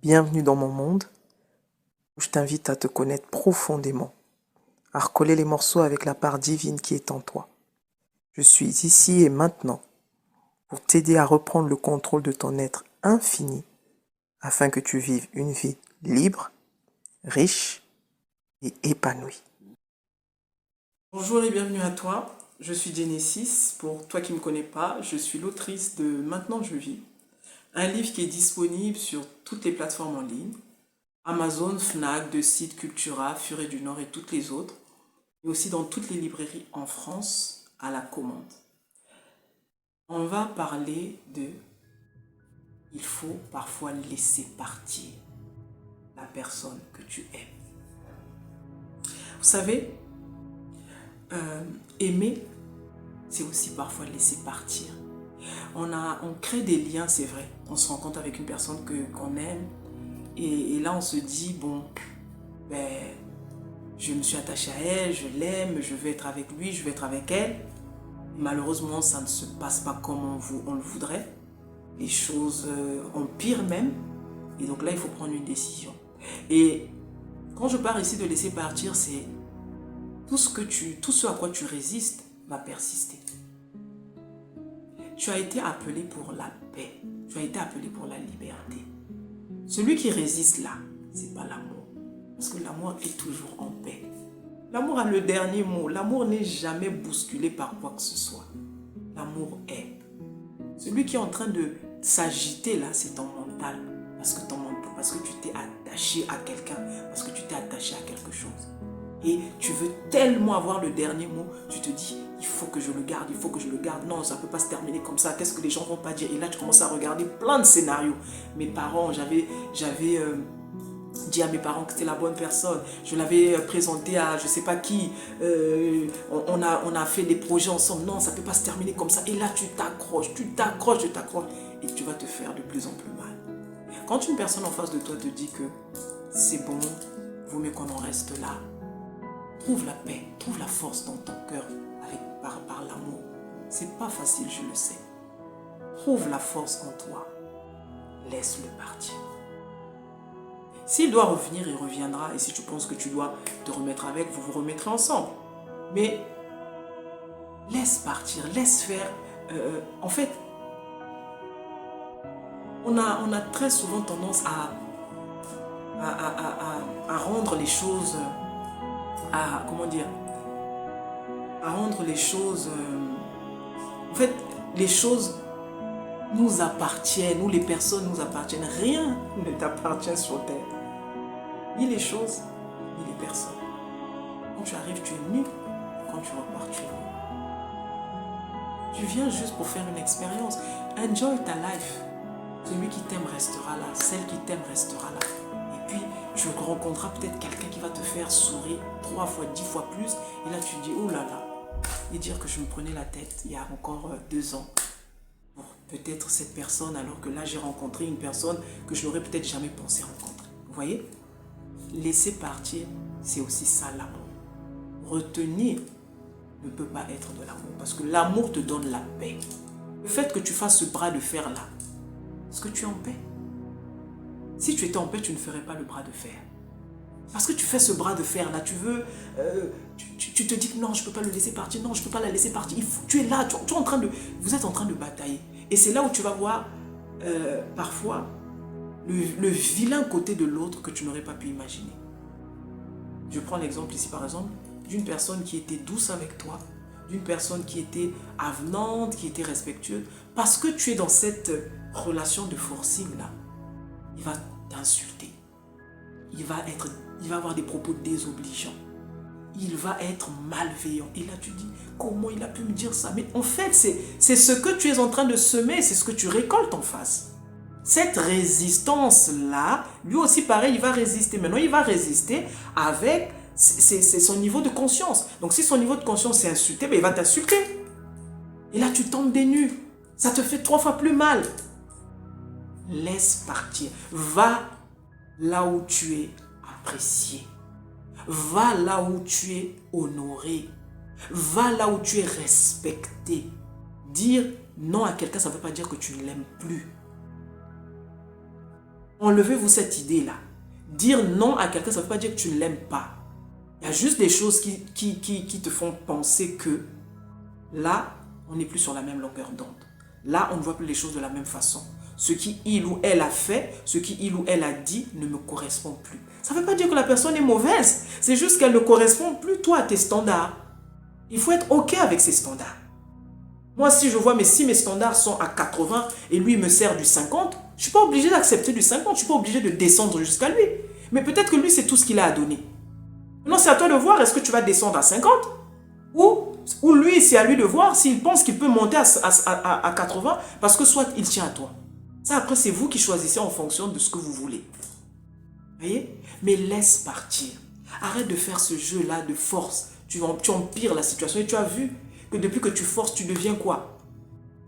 Bienvenue dans mon monde où je t'invite à te connaître profondément, à recoller les morceaux avec la part divine qui est en toi. Je suis ici et maintenant pour t'aider à reprendre le contrôle de ton être infini afin que tu vives une vie libre, riche et épanouie. Bonjour et bienvenue à toi, je suis Genesis. Pour toi qui ne me connais pas, je suis l'autrice de Maintenant je vis, un livre qui est disponible sur toutes les plateformes en ligne, Amazon, Fnac, De Site, Cultura, Furet du Nord et toutes les autres, et aussi dans toutes les librairies en France à la commande. On va parler de il faut parfois laisser partir la personne que tu aimes. Vous savez, aimer, c'est aussi parfois laisser partir. On crée des liens, c'est vrai. On se rencontre avec une personne qu'on aime et là on se dit, bon, je me suis attachée à elle, je l'aime, je veux être avec lui, je veux être avec elle. Malheureusement, ça ne se passe pas comme on le voudrait. Les choses empirent même. Et donc là, il faut prendre une décision. Et quand je parle ici de laisser partir, c'est tout ce à quoi tu résistes va persister. Tu as été appelé pour la paix. Tu as été appelé pour la liberté. Celui qui résiste là, c'est pas l'amour. Parce que l'amour est toujours en paix. L'amour a le dernier mot. L'amour n'est jamais bousculé par quoi que ce soit. L'amour est. Celui qui est en train de s'agiter là, c'est ton mental. Parce que tu t'es attaché à quelqu'un. Parce que tu t'es attaché à quelque chose. Et tu veux tellement avoir le dernier mot, tu te dis, il faut que je le garde, il faut que je le garde. Non, ça ne peut pas se terminer comme ça. Qu'est-ce que les gens vont pas dire? Et là, tu commences à regarder plein de scénarios. Mes parents, j'avais dit à mes parents que c'était la bonne personne. Je l'avais présenté à je sais pas qui. On a fait des projets ensemble. Non, ça ne peut pas se terminer comme ça. Et là, tu t'accroches. Et tu vas te faire de plus en plus mal. Quand une personne en face de toi te dit que c'est bon, vaut mieux qu'on en reste là. Trouve la paix, trouve la force dans ton cœur par l'amour. C'est pas facile, je le sais. Trouve la force en toi. Laisse-le partir. S'il doit revenir, il reviendra. Et si tu penses que tu dois te remettre avec, vous vous remettrez ensemble. Mais laisse partir, laisse faire. En fait, on a très souvent tendance à rendre les choses... à rendre les choses... en fait, les choses nous appartiennent, nous les personnes nous appartiennent. Rien ne t'appartient sur terre. Ni les choses, ni les personnes. Quand tu arrives, tu es nu. Quand tu repars, tu es nu. Tu viens juste pour faire une expérience. Enjoy ta life. Celui qui t'aime restera là. Celle qui t'aime restera là. Et puis, tu rencontreras peut-être quelqu'un qui va te faire sourire 3 fois, 10 fois plus. Et là, tu te dis, oh là là. Et dire que je me prenais la tête il y a encore 2 ans. Pour peut-être cette personne, alors que là, j'ai rencontré une personne que je n'aurais peut-être jamais pensé rencontrer. Vous voyez? Laisser partir, c'est aussi ça l'amour. Retenir ne peut pas être de l'amour. Parce que l'amour te donne la paix. Le fait que tu fasses ce bras de fer là, est-ce que tu es en paix? Si tu étais en paix, tu ne ferais pas le bras de fer. Parce que tu fais ce bras de fer là, tu veux, tu te dis que non, je ne peux pas le laisser partir, non, je ne peux pas la laisser partir. Tu es là, vous êtes en train de batailler. Et c'est là où tu vas voir parfois le vilain côté de l'autre que tu n'aurais pas pu imaginer. Je prends l'exemple ici par exemple d'une personne qui était douce avec toi, d'une personne qui était avenante, qui était respectueuse. Parce que tu es dans cette relation de forcing là, il va t'insulter. Il va avoir des propos désobligeants. Il va être malveillant. Et là, tu dis, comment il a pu me dire ça? Mais en fait, c'est ce que tu es en train de semer, c'est ce que tu récoltes en face. Cette résistance-là, lui aussi, pareil, il va résister. Maintenant, il va résister avec son niveau de conscience. Donc, si son niveau de conscience est insulté, il va t'insulter. Et là, tu tombes des nues. Ça te fait 3 fois plus mal. Laisse partir. Va là où tu es apprécié. Va là où tu es honoré. Va là où tu es respecté. Dire non à quelqu'un, ça ne veut pas dire que tu ne l'aimes plus. Enlevez-vous cette idée-là. Dire non à quelqu'un, ça ne veut pas dire que tu ne l'aimes pas. Il y a juste des choses qui te font penser que là, on n'est plus sur la même longueur d'onde. Là, on ne voit plus les choses de la même façon. Ce qu'il ou elle a fait, ce qu'il ou elle a dit ne me correspond plus. Ça ne veut pas dire que la personne est mauvaise. C'est juste qu'elle ne correspond plus, toi, à tes standards. Il faut être OK avec ces standards. Moi, si je vois, si mes standards sont à 80 et lui me sert du 50, je ne suis pas obligé d'accepter du 50. Je ne suis pas obligé de descendre jusqu'à lui. Mais peut-être que lui, c'est tout ce qu'il a à donner. Maintenant, c'est à toi de voir, est-ce que tu vas descendre à 50 ou lui, c'est à lui de voir s'il pense qu'il peut monter à 80 parce que soit il tient à toi. Ça, après, c'est vous qui choisissez en fonction de ce que vous voulez. Vous voyez? Mais laisse partir. Arrête de faire ce jeu-là de force. Tu empires la situation. Et tu as vu que depuis que tu forces, tu deviens quoi?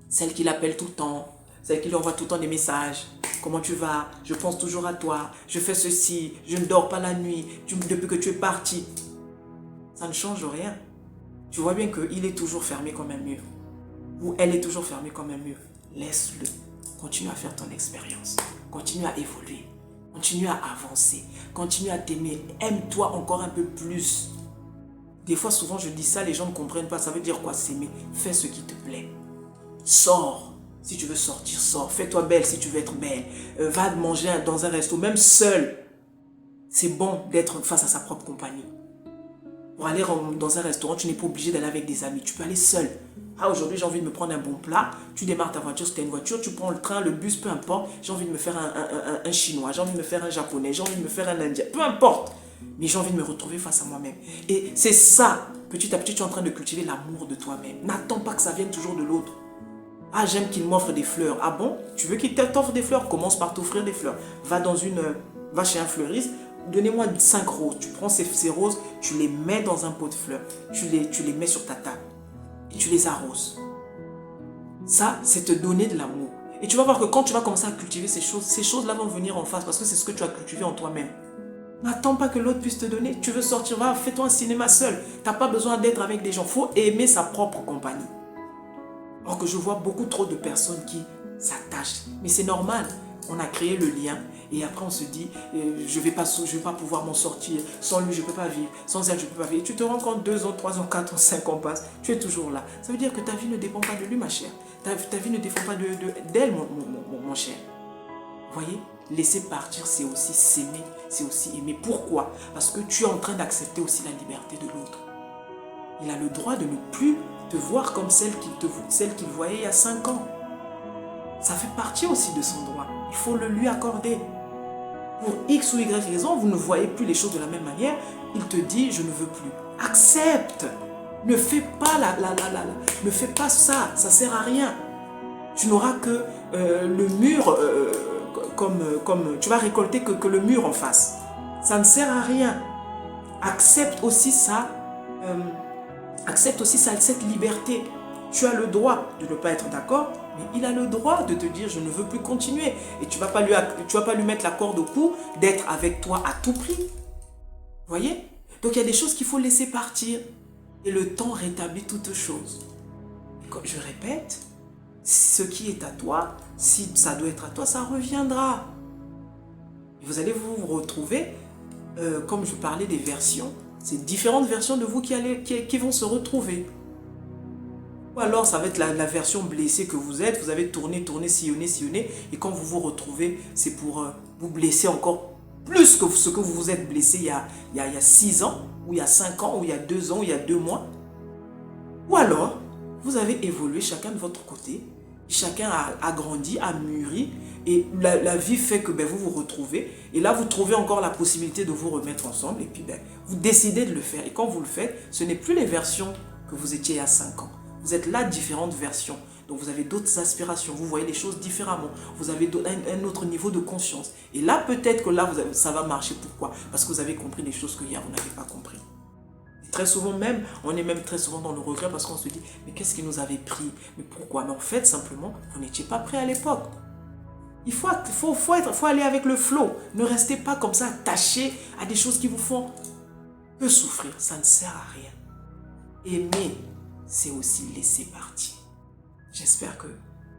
Celle qui l'appelle tout le temps. Celle qui lui envoie tout le temps des messages. Comment tu vas? Je pense toujours à toi. Je fais ceci. Je ne dors pas la nuit. Depuis que tu es parti. Ça ne change rien. Tu vois bien qu'il est toujours fermé comme un mur. Ou elle est toujours fermée comme un mur. Laisse-le. Continue à faire ton expérience. Continue à évoluer. Continue à avancer. Continue à t'aimer. Aime-toi encore un peu plus. Des fois, souvent, je dis ça, les gens ne comprennent pas. Ça veut dire quoi, s'aimer? Fais ce qui te plaît. Sors. Si tu veux sortir, sors. Fais-toi belle si tu veux être belle. Va manger dans un resto, même seul. C'est bon d'être face à sa propre compagnie. Pour aller dans un restaurant, tu n'es pas obligé d'aller avec des amis. Tu peux aller seul. Ah, aujourd'hui, j'ai envie de me prendre un bon plat. Tu démarres ta voiture, si tu as une voiture, tu prends le train, le bus, peu importe. J'ai envie de me faire un chinois, j'ai envie de me faire un japonais, j'ai envie de me faire un indien, peu importe. Mais j'ai envie de me retrouver face à moi-même. Et c'est ça, petit à petit, tu es en train de cultiver l'amour de toi-même. N'attends pas que ça vienne toujours de l'autre. Ah, j'aime qu'il m'offre des fleurs. Ah bon? Tu veux qu'il t'offre des fleurs? Commence par t'offrir des fleurs. Va chez un fleuriste. Donnez-moi 5 roses. Tu prends ces roses, tu les mets dans un pot de fleurs. Tu les mets sur ta table. Et tu les arroses. Ça, c'est te donner de l'amour. Et tu vas voir que quand tu vas commencer à cultiver ces choses-là vont venir en face parce que c'est ce que tu as cultivé en toi-même. N'attends pas que l'autre puisse te donner. Tu veux sortir, va, fais-toi un cinéma seul. Tu n'as pas besoin d'être avec des gens. Il faut aimer sa propre compagnie. Alors que je vois beaucoup trop de personnes qui s'attachent. Mais c'est normal. On a créé le lien. Et après, on se dit, je ne vais pas pouvoir m'en sortir. Sans lui, je ne peux pas vivre. Sans elle, je ne peux pas vivre. Et tu te rends compte, 2 ans, 3 ans, 4 ans, 5 ans passent. Tu es toujours là. Ça veut dire que ta vie ne dépend pas de lui, ma chère. Ta vie ne dépend pas d'elle, mon cher. Vous voyez? Laisser partir, c'est aussi s'aimer. C'est aussi aimer. Pourquoi? Parce que tu es en train d'accepter aussi la liberté de l'autre. Il a le droit de ne plus te voir comme celle qu'il voyait il y a 5 ans. Ça fait partie aussi de son droit. Il faut le lui accorder. Pour X ou Y raison, vous ne voyez plus les choses de la même manière. Il te dit, je ne veux plus. Accepte. Ne fais pas ne fais pas ça. Ça ne sert à rien. Tu n'auras que le mur, tu vas récolter que le mur en face. Ça ne sert à rien. Accepte aussi ça. Cette liberté. Tu as le droit de ne pas être d'accord, mais il a le droit de te dire je ne veux plus continuer. Et tu ne vas pas lui mettre la corde au cou d'être avec toi à tout prix. Vous voyez? Donc il y a des choses qu'il faut laisser partir. Et le temps rétablit toutes choses. Et comme je répète, ce qui est à toi, si ça doit être à toi, ça reviendra. Et vous allez vous retrouver, comme je parlais des versions, c'est différentes versions de vous qui vont se retrouver. Ou alors ça va être la version blessée que vous êtes, vous avez tourné, sillonné, et quand vous vous retrouvez, c'est pour vous blesser encore plus que ce que vous vous êtes blessé il y a 6 ans, ou il y a 5 ans, ou il y a 2 ans, ou il y a 2 mois. Ou alors, vous avez évolué chacun de votre côté, chacun a grandi, a mûri, et la vie fait que vous vous retrouvez, et là vous trouvez encore la possibilité de vous remettre ensemble, et puis vous décidez de le faire. Et quand vous le faites, ce n'est plus les versions que vous étiez il y a 5 ans. Vous êtes là, différentes versions. Donc vous avez d'autres aspirations, vous voyez les choses différemment. Vous avez un autre niveau de conscience. Et là, peut-être que là, ça va marcher. Pourquoi? Parce que vous avez compris des choses que hier, vous n'avez pas compris. Et très souvent même, on est même très souvent dans le regret parce qu'on se dit, mais qu'est-ce qui nous avait pris? Mais pourquoi? Mais en fait, simplement, vous n'étiez pas prêt à l'époque. Il faut aller avec le flow. Ne restez pas comme ça attaché à des choses qui vous font que souffrir. Ça ne sert à rien. Aimer, c'est aussi laisser partir. J'espère que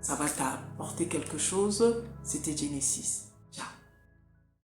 ça va t'apporter quelque chose. C'était Genesis.